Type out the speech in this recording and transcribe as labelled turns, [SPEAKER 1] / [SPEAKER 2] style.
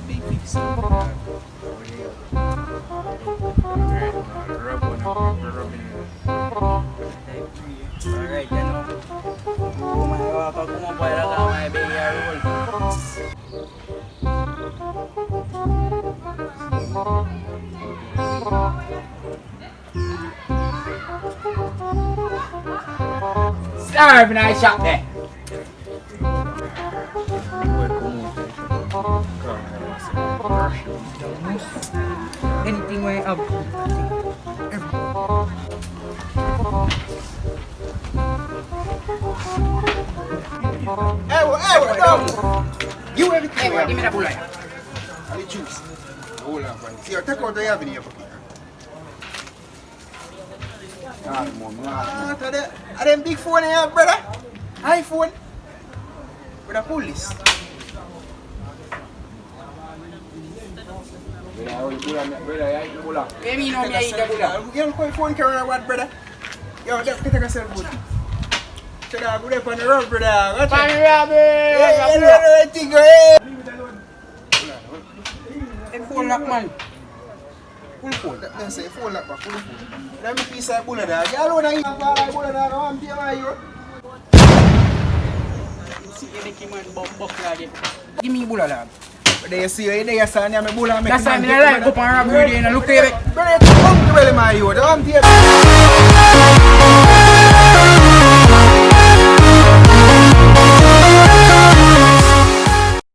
[SPEAKER 1] Big fix. Rub on rubbing. Alright, yan o. Pag kumapay lang ang may bigay roll. Starve na shop there. Anything way up. You everything. Hey, give me that bullet.
[SPEAKER 2] And the juice. Hold on, friend. See, take out the have in your pocket. Are them big phone here, brother? iPhone? Brother, pull this.
[SPEAKER 1] Baby, you know me, I eat the bullet.
[SPEAKER 2] You know phone camera what, brother? Yo, take a selfie. Check out, good up on the road, brother. Watch
[SPEAKER 1] Pan
[SPEAKER 2] it.
[SPEAKER 1] rabbit!
[SPEAKER 2] Hey, think, hey.
[SPEAKER 1] Hey, phone lock, man.
[SPEAKER 2] Full phone. That's it. Phone lock, full phone. Let me piece of bullet, dog. You alone are in a bar, bullet, dog. I'm telling you.
[SPEAKER 1] See, you man, buck lagi. Give me bullet, lad.
[SPEAKER 2] But you see, you son, I'm a bullet.
[SPEAKER 1] That's why I like go pan rabbit and look at it.
[SPEAKER 2] Brother, you come to really my youth. I'm telling you.